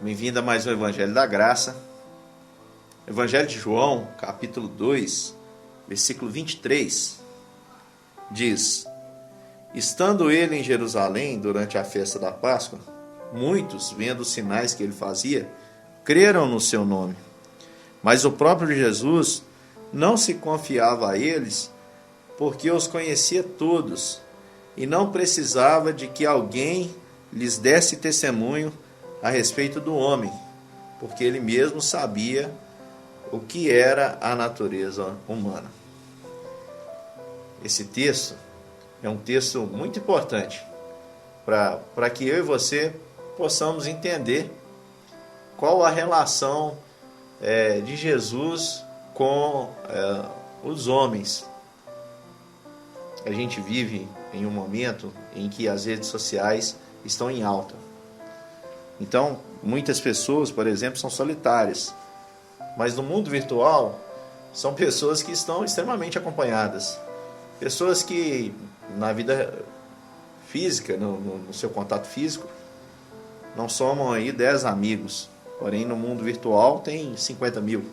Bem-vindo a mais um Evangelho da Graça. Evangelho de João, capítulo 2, versículo 23, diz: Estando ele em Jerusalém durante a festa da Páscoa, muitos, vendo os sinais que ele fazia, creram no seu nome. Mas o próprio Jesus não se confiava a eles, porque os conhecia todos, e não precisava de que alguém lhes desse testemunho a respeito do homem, porque ele mesmo sabia o que era a natureza humana. Esse texto é um texto muito importante para que eu e você possamos entender qual a relação de Jesus com os homens. A gente vive em um momento em que as redes sociais estão em alta. Então, muitas pessoas, por exemplo, são solitárias. Mas no mundo virtual, são pessoas que estão extremamente acompanhadas. Pessoas que, na vida física, no seu contato físico, não somam aí 10 amigos. Porém, no mundo virtual, tem 50 mil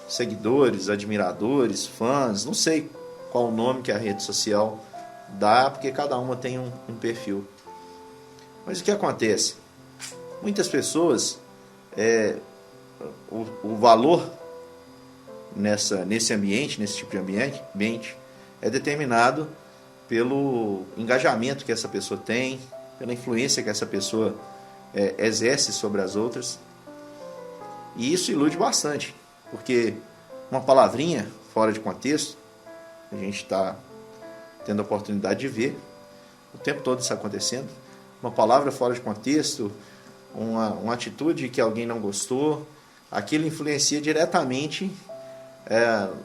seguidores, admiradores, fãs. Não sei qual o nome que a rede social dá, porque cada uma tem um perfil. Mas o que acontece? Muitas pessoas, o valor nesse ambiente, nesse tipo de ambiente, é determinado pelo engajamento que essa pessoa tem, pela influência que essa pessoa exerce sobre as outras. E isso ilude bastante, porque uma palavrinha fora de contexto, a gente está tendo a oportunidade de ver o tempo todo isso acontecendo, uma palavra fora de contexto, uma atitude que alguém não gostou, aquilo influencia diretamente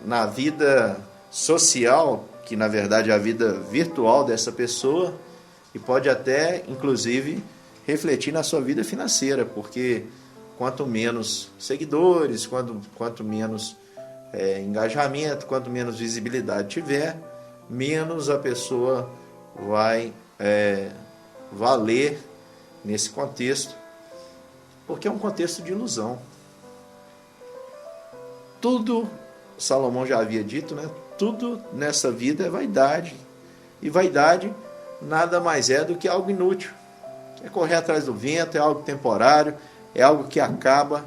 na vida social, que na verdade é a vida virtual dessa pessoa, e pode até, inclusive, refletir na sua vida financeira, porque quanto menos seguidores, quanto menos engajamento, quanto menos visibilidade tiver, menos a pessoa vai valer nesse contexto, porque é um contexto de ilusão. Tudo, Salomão já havia dito, né? Tudo nessa vida é vaidade. E vaidade nada mais é do que algo inútil. É correr atrás do vento, é algo temporário, é algo que acaba.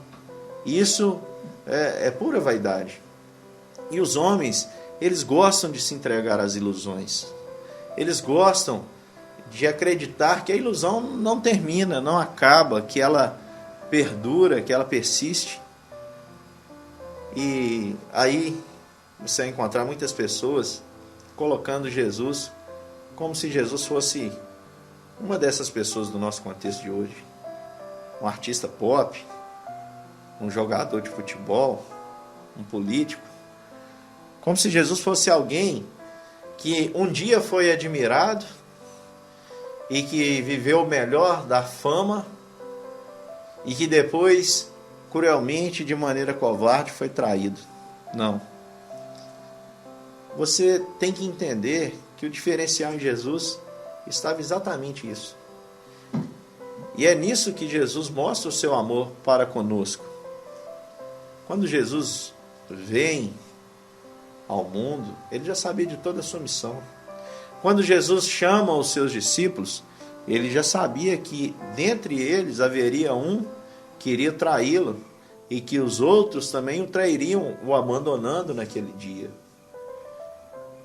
Isso é pura vaidade. E os homens, eles gostam de se entregar às ilusões. Eles gostam de acreditar que a ilusão não termina, não acaba, que ela perdura, que ela persiste. E aí você vai encontrar muitas pessoas colocando Jesus como se Jesus fosse uma dessas pessoas do nosso contexto de hoje. Um artista pop, um jogador de futebol, um político. Como se Jesus fosse alguém que um dia foi admirado e que viveu o melhor da fama e que depois, cruelmente, de maneira covarde, foi traído. Não. Você tem que entender que o diferencial em Jesus estava exatamente isso. E é nisso que Jesus mostra o seu amor para conosco. Quando Jesus vem ao mundo, ele já sabia de toda a sua missão. Quando Jesus chama os seus discípulos, ele já sabia que dentre eles haveria um que iria traí-lo e que os outros também o trairiam, o abandonando naquele dia.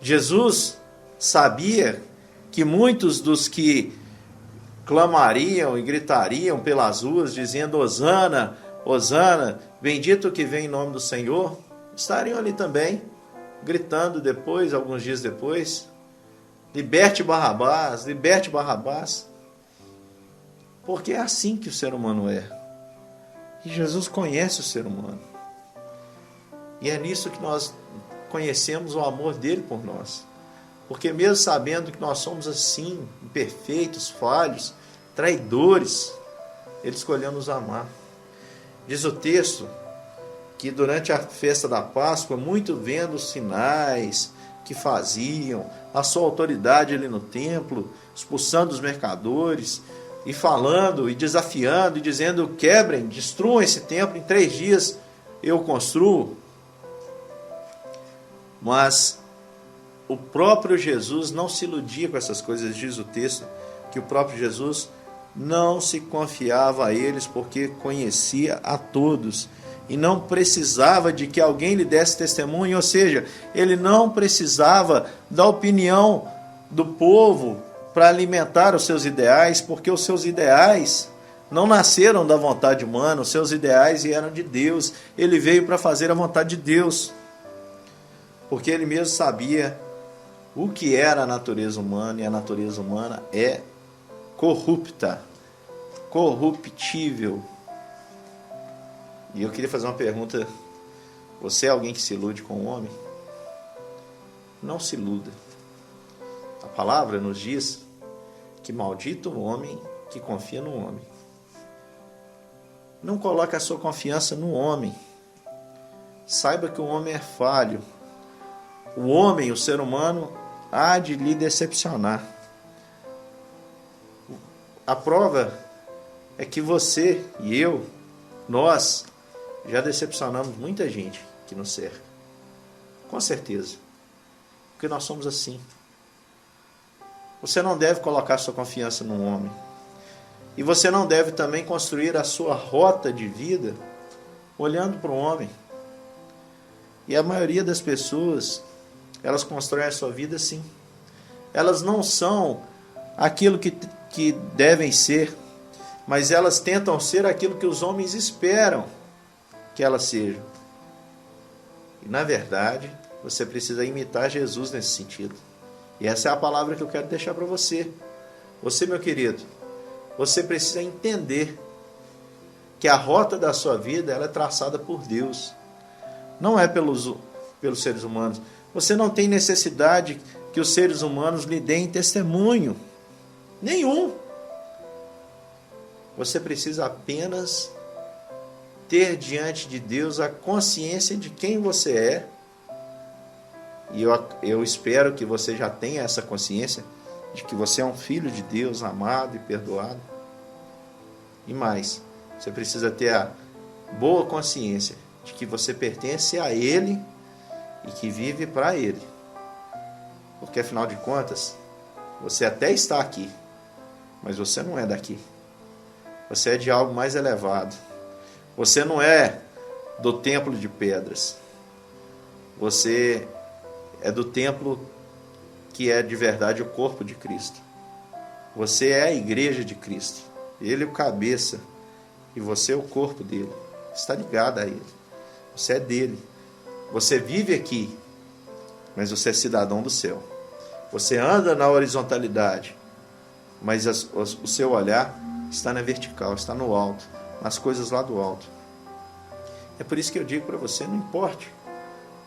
Jesus sabia que muitos dos que clamariam e gritariam pelas ruas, dizendo Hosana, Hosana, bendito que vem em nome do Senhor, estariam ali também, gritando depois, alguns dias depois, liberte Barrabás, liberte Barrabás. Porque é assim que o ser humano é. E Jesus conhece o ser humano. E é nisso que nós conhecemos o amor dele por nós. Porque mesmo sabendo que nós somos assim, imperfeitos, falhos, traidores, ele escolheu nos amar. Diz o texto que durante a festa da Páscoa, muito vendo os sinais que faziam, a sua autoridade ali no templo, expulsando os mercadores, e falando, e desafiando, e dizendo: quebrem, destruam esse templo, em 3 dias eu construo. Mas o próprio Jesus não se iludia com essas coisas. Diz o texto que o próprio Jesus não se confiava a eles, porque conhecia a todos e não precisava de que alguém lhe desse testemunho, ou seja, ele não precisava da opinião do povo para alimentar os seus ideais, porque os seus ideais não nasceram da vontade humana, os seus ideais eram de Deus. Ele veio para fazer a vontade de Deus, porque ele mesmo sabia o que era a natureza humana, e a natureza humana é corrupta, corruptível. E eu queria fazer uma pergunta: você é alguém que se ilude com o homem? Não se iluda. A palavra nos diz que maldito o homem que confia no homem. Não coloque a sua confiança no homem. Saiba que o homem é falho. O homem, o ser humano, há de lhe decepcionar. A prova é que você e eu, nós, já decepcionamos muita gente que nos cerca. Com certeza. Porque nós somos assim. Você não deve colocar sua confiança no homem. E você não deve também construir a sua rota de vida olhando para o homem. E a maioria das pessoas, elas constroem a sua vida assim. Elas não são aquilo que devem ser, mas elas tentam ser aquilo que os homens esperam que elas sejam. E na verdade, você precisa imitar Jesus nesse sentido. E essa é a palavra que eu quero deixar para você. Você, meu querido, você precisa entender que a rota da sua vida ela é traçada por Deus. Não é pelos seres humanos. Você não tem necessidade que os seres humanos lhe deem testemunho nenhum. Você precisa apenas ter diante de Deus a consciência de quem você é. E eu espero que você já tenha essa consciência de que você é um filho de Deus, amado e perdoado. E mais, você precisa ter a boa consciência de que você pertence a Ele e que vive para Ele. Porque afinal de contas, você até está aqui, mas você não é daqui. Você é de algo mais elevado. Você não é do templo de pedras. Você é do templo que é de verdade o corpo de Cristo. Você é a igreja de Cristo. Ele é o cabeça e você é o corpo dele. Está ligado a ele. Você é dele. Você vive aqui, mas você é cidadão do céu. Você anda na horizontalidade, mas o seu olhar está na vertical, está no alto, nas coisas lá do alto. É por isso que eu digo para você, não importe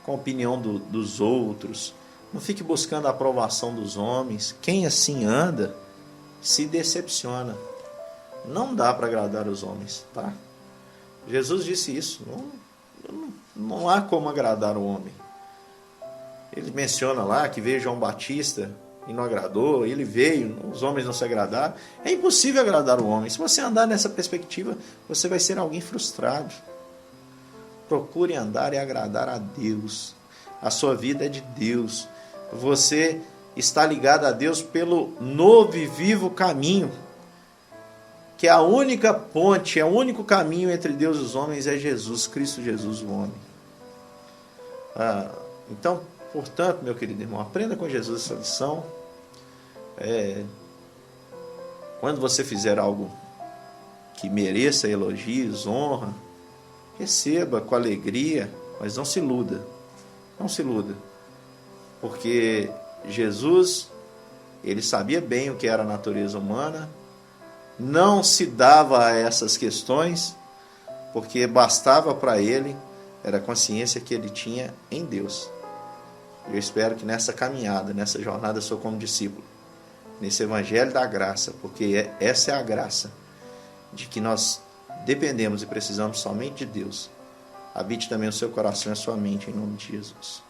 com a opinião dos outros, não fique buscando a aprovação dos homens. Quem assim anda, se decepciona. Não dá para agradar os homens, tá? Jesus disse isso, não há como agradar o homem. Ele menciona lá que veio João Batista e não agradou, ele veio, os homens não se agradaram. É impossível agradar o homem. Se você andar nessa perspectiva, você vai ser alguém frustrado. Procure andar e agradar a Deus. A sua vida é de Deus. Você está ligado a Deus pelo novo e vivo caminho, que é a única ponte, é o único caminho entre Deus e os homens, é Jesus, Cristo Jesus, o homem. Então, portanto, meu querido irmão, aprenda com Jesus essa lição. Quando você fizer algo que mereça elogios, honra, receba com alegria, mas não se iluda. Não se iluda. Porque Jesus, ele sabia bem o que era a natureza humana, não se dava a essas questões, porque bastava para ele, era a consciência que ele tinha em Deus. Eu espero que nessa caminhada, nessa jornada, eu sou como discípulo, nesse evangelho da graça, porque essa é a graça de que nós dependemos e precisamos somente de Deus. Habite também o seu coração e a sua mente, em nome de Jesus.